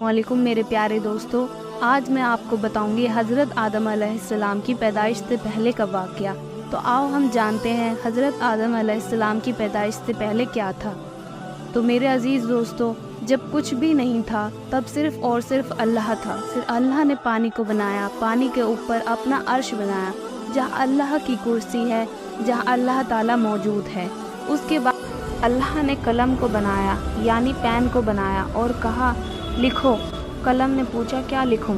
वालेकुम मेरे प्यारे दोस्तों, आज मैं आपको बताऊंगी हज़रत आदम अलैहिस्सलाम की पैदाइश से पहले का वाक़या। तो आओ हम जानते हैं हज़रत आदम अलैहिस्सलाम की पैदाइश से पहले क्या था। तो मेरे अजीज़ दोस्तों, जब कुछ भी नहीं था तब सिर्फ़ और सिर्फ अल्लाह था। फिर अल्लाह ने पानी को बनाया, पानी के ऊपर अपना अर्श बनाया जहाँ अल्लाह की कुर्सी है, जहाँ अल्लाह ताला मौजूद है। उसके बाद अल्लाह ने कलम को बनाया यानी पेन को बनाया और कहा लिखो। कलम ने पूछा क्या लिखूं?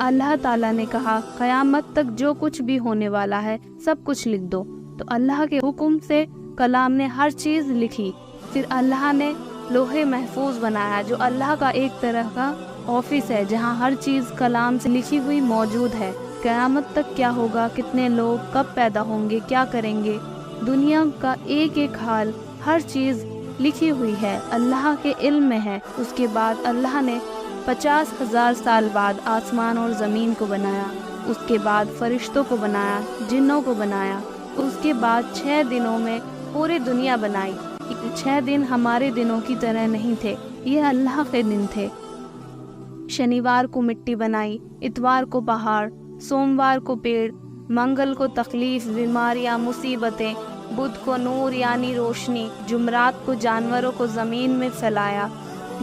अल्लाह ताला ने कहा क़यामत तक जो कुछ भी होने वाला है सब कुछ लिख दो। तो अल्लाह के हुक्म से कलाम ने हर चीज़ लिखी। फिर अल्लाह ने लोहे महफूज बनाया जो अल्लाह का एक तरह का ऑफिस है जहाँ हर चीज़ कलाम से लिखी हुई मौजूद है। क़यामत तक क्या होगा, कितने लोग कब पैदा होंगे, क्या करेंगे, दुनिया का एक एक हाल, हर चीज़ लिखी हुई है, अल्लाह के इल्म में है। उसके बाद अल्लाह ने 50,000 साल बाद आसमान और ज़मीन को बनाया। उसके बाद फरिश्तों को बनाया, जिन्नों को बनाया। उसके बाद 6 दिनों में पूरी दुनिया बनाई। 6 दिन हमारे दिनों की तरह नहीं थे, ये अल्लाह के दिन थे। शनिवार को मिट्टी बनाई, इतवार को पहाड़, सोमवार को पेड़, मंगल को तकलीफ, बीमारियां, मुसीबतें, बुध को नूर यानी रोशनी, जुमरात को जानवरों को ज़मीन में फैलाया,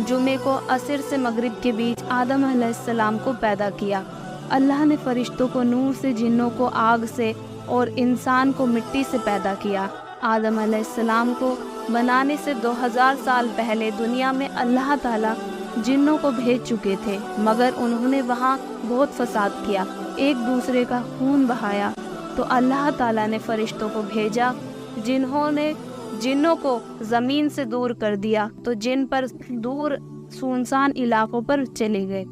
जुमे को असर से मगरिब के बीच आदम अलैहिस्सलाम को पैदा किया। अल्लाह ने फरिश्तों को नूर से, जिन्नों को आग से और इंसान को मिट्टी से पैदा किया। आदम अलैहिस्सलाम को बनाने से 2000 साल पहले दुनिया में अल्लाह ताला जिन्नों को भेज चुके थे, मगर उन्होंने वहाँ बहुत फसाद किया, एक दूसरे का खून बहाया। तो अल्लाह ताला ने फरिश्तों को भेजा जिन्होंने जिन्नों को ज़मीन से दूर कर दिया, तो जिन पर दूर सुनसान इलाकों पर चले गए।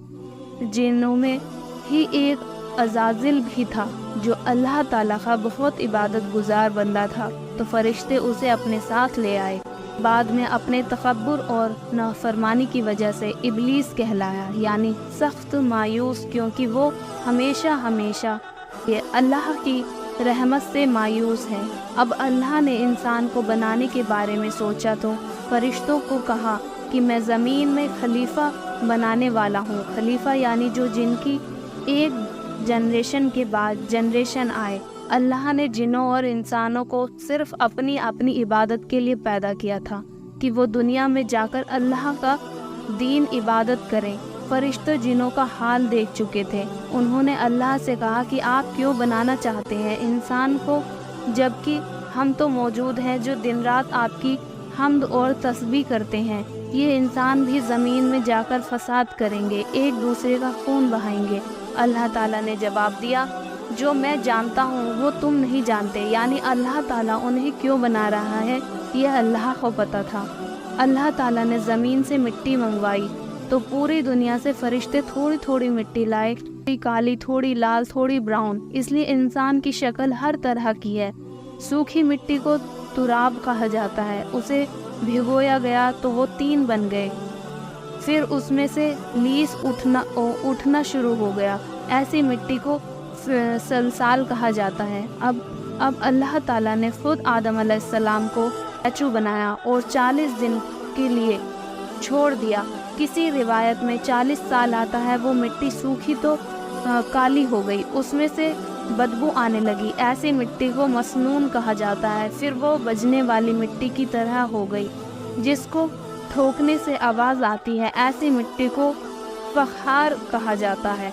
जिन्नों में ही एक अज़ाज़िल भी था जो अल्लाह ताला का बहुत इबादत गुजार बंदा था, तो फरिश्ते उसे अपने साथ ले आए। बाद में अपने तकब्बुर और नाफरमानी की वजह से इब्लीस कहलाया यानी सख्त मायूस, क्योंकि वो हमेशा हमेशा ये अल्लाह की रहमत से मायूस है। अब अल्लाह ने इंसान को बनाने के बारे में सोचा तो फरिश्तों को कहा कि मैं ज़मीन में खलीफा बनाने वाला हूँ। खलीफा यानी जो जिनकी एक जनरेशन के बाद जनरेशन आए। अल्लाह ने जिन्नों और इंसानों को सिर्फ अपनी अपनी इबादत के लिए पैदा किया था कि वो दुनिया में जाकर अल्लाह का दीन इबादत करें। फरिश्ते जिन्नों का हाल देख चुके थे। उन्होंने अल्लाह से कहा कि आप क्यों बनाना चाहते हैं इंसान को, जबकि हम तो मौजूद हैं जो दिन रात आपकी हम्द और तस्बीह करते हैं। ये इंसान भी ज़मीन में जाकर फसाद करेंगे, एक दूसरे का खून बहाएंगे। अल्लाह ताला ने जवाब दिया जो मैं जानता हूँ वो तुम नहीं जानते, यानी अल्लाह ताला उन्हें क्यों बना रहा है यह अल्लाह को पता था। अल्लाह ताला ने ज़मीन से मिट्टी मंगवाई तो पूरी दुनिया से फरिश्ते थोड़ी थोड़ी मिट्टी लाए, थोड़ी काली, थोड़ी लाल, थोड़ी ब्राउन, इसलिए इंसान की शक्ल हर तरह की है। सूखी मिट्टी को तुराब कहा जाता है, उसे भिगोया गया तो वो 3 बन गए। फिर उसमें से लीस उठना शुरू हो गया, ऐसी मिट्टी को सलसाल कहा जाता है। अब अल्लाह ताला ने खुद आदम अलैहिस्सलाम को स्टैचू बनाया और 40 दिन के लिए छोड़ दिया। किसी रिवायत में 40 साल आता है, वो मिट्टी सूखी तो काली हो गई, उसमें से बदबू आने लगी। ऐसी मिट्टी को मसनून कहा जाता है। फिर वो बजने वाली मिट्टी की तरह हो गई जिसको ठोकने से आवाज़ आती है। ऐसी मिट्टी को फखार कहा जाता है।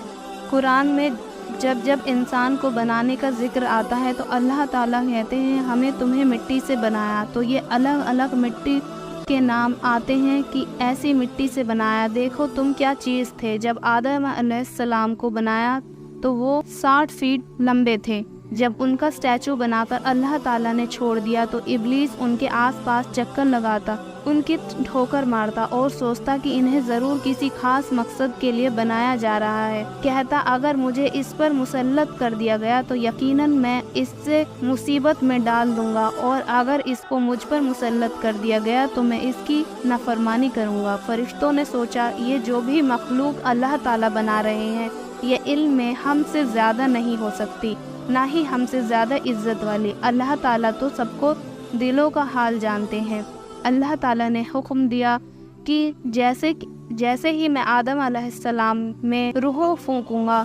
कुरान में जब जब इंसान को बनाने का जिक्र आता है तो अल्लाह ताला कहते हैं हमें तुम्हें मिट्टी से बनाया, तो ये अलग अलग मिट्टी के नाम आते हैं कि ऐसी मिट्टी से बनाया। देखो तुम क्या चीज़ थे। जब आदम अलैहिस्सलाम को बनाया तो वो 60 फीट लंबे थे। जब उनका स्टैचू बनाकर अल्लाह ताला ने छोड़ दिया तो इब्लीस उनके आसपास चक्कर लगाता, उनकी ठोकर मारता और सोचता कि इन्हें ज़रूर किसी खास मकसद के लिए बनाया जा रहा है। कहता अगर मुझे इस पर मुसल्लत कर दिया गया तो यकीनन मैं इससे मुसीबत में डाल दूंगा, और अगर इसको मुझ पर मुसल्लत कर दिया गया तो मैं इसकी नाफरमानी करूंगा। फरिश्तों ने सोचा ये जो भी मखलूक अल्लाह ताला बना रहे हैं ये इल्म में हमसे ज़्यादा नहीं हो सकती, ना ही हमसे ज़्यादा इज्जत वाली। अल्लाह ताला तो सबको दिलों का हाल जानते हैं। अल्लाह ताला ने हुक्म दिया कि जैसे ही मैं आदम अलैहिस्सलाम में रूह फूंकूंगा,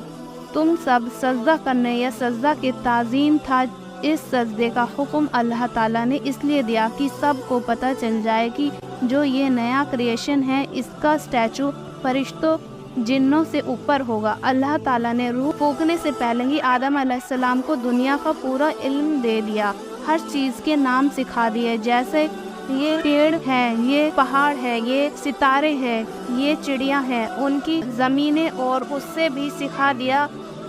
तुम सब सजदा करने या सजदा के ताज़ीम था। इस सजदे का हुक्म अल्लाह ताला ने इसलिए दिया कि सबको पता चल जाए कि जो ये नया क्रिएशन है, इसका स्टैचू फरिश्तों जिन्नों से ऊपर होगा। अल्लाह ताला ने रूह फूंकने से पहले ही आदम अलैहिस्सलाम को दुनिया का पूरा इल्म दे दिया, हर चीज़ के नाम सिखा दिए, जैसे ये पेड़ है, ये पहाड़ है, ये सितारे हैं, ये चिड़िया हैं, उनकी ज़मीनें, और उससे भी सिखा दिया,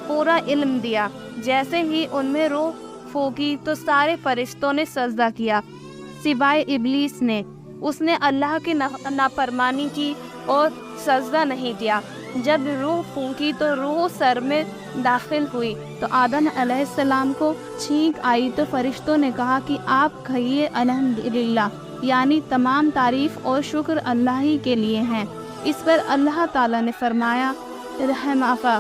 पूरा इल्म दिया। जैसे ही उनमें रूह फूंकी तो सारे फरिश्तों ने सजदा किया सिवाय इब्लीस ने। उसने अल्लाह की नाफरमानी की और सजदा नहीं किया। जब रूह फूंकी तो रूह सर में दाखिल हुई तो आदम अलैहिस्सलाम को छींक आई तो फरिश्तों ने कहा कि आप कहिए अल्हम्दुलिल्लाह, यानी तमाम तारीफ और शुक्र अल्लाह ही के लिए हैं। इस पर अल्लाह ताला ने फरमाया, रहमाका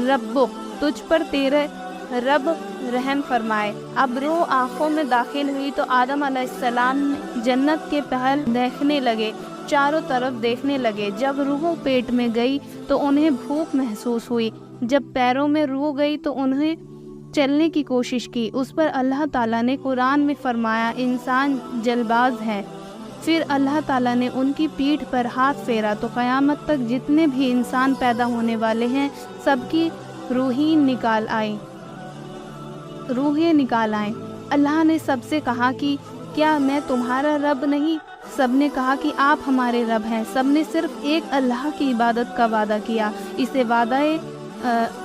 रब्बुक, तुझ पर तेरे रब रहम फरमाए। अब रूह आँखों में दाखिल हुई तो आदम अलैहिस्सलाम जन्नत के पहल देखने लगे, चारों तरफ देखने लगे। जब रूह पेट में गई तो उन्हें भूख महसूस हुई। जब पैरों में रूह गई तो उन्हें चलने की कोशिश की। उस पर अल्लाह ताला ने कुरान में फरमाया, इंसान जलबाज है। फिर अल्लाह ताला ने उनकी पीठ पर हाथ फेरा तो क़यामत तक जितने भी इंसान पैदा होने वाले हैं, सबकी रूहें निकाल आए। अल्लाह ने सबसे कहा कि क्या मैं तुम्हारा रब नहीं? सबने कहा कि आप हमारे रब हैं। सबने सिर्फ एक अल्लाह की इबादत का वादा किया। इसे वादाए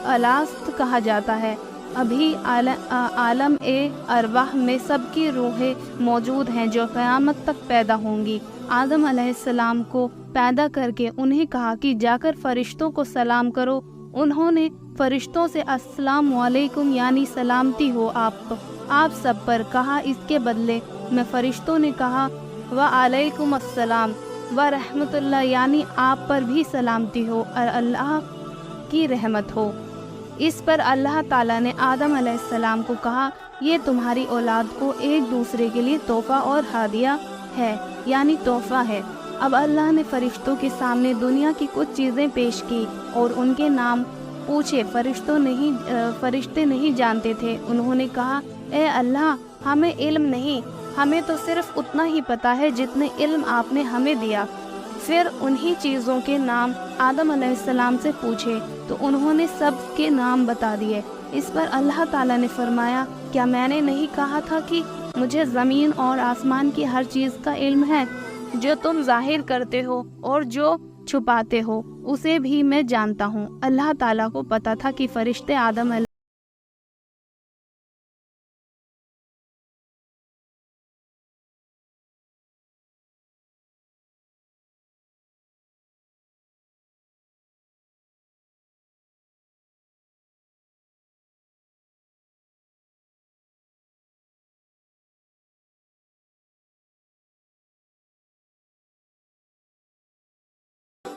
अलास्त कहा जाता है। अभी आलम ए अरवाह में सबकी रूहें मौजूद हैं जो क़यामत तक पैदा होंगी। आदम अलैहिस्सलाम को पैदा करके उन्हें कहा कि जाकर फरिश्तों को सलाम करो। उन्होंने फरिश्तों से अस्सलाम वालेकुम, यानी सलामती हो आप सब पर कहा। इसके बदले में फरिश्तों ने कहा व अलैकुम अस्सलाम व रहमतुल्लाह, यानी आप पर भी सलामती हो और अल्लाह की रहमत हो। इस पर अल्लाह ताला ने आदम अलैहिस्सलाम को कहा, ये तुम्हारी औलाद को एक दूसरे के लिए तोहफा और हादिया है, यानी तोहफा है। अब अल्लाह ने फरिश्तों के सामने दुनिया की कुछ चीज़ें पेश की और उनके नाम पूछे। फरिश्ते नहीं जानते थे। उन्होंने कहा, ए अल्लाह, हमें इल्म नहीं, हमें तो सिर्फ उतना ही पता है जितने इल्म आपने हमें दिया। फिर उन्हीं चीज़ों के नाम आदम अलैहिस्सलाम से पूछे तो उन्होंने सब के नाम बता दिए। इस पर अल्लाह ताला ने फरमाया, क्या मैंने नहीं कहा था कि मुझे ज़मीन और आसमान की हर चीज़ का इल्म है? जो तुम जाहिर करते हो और जो छुपाते हो उसे भी मैं जानता हूँ। अल्लाह ताला को पता था कि फरिश्ते आदम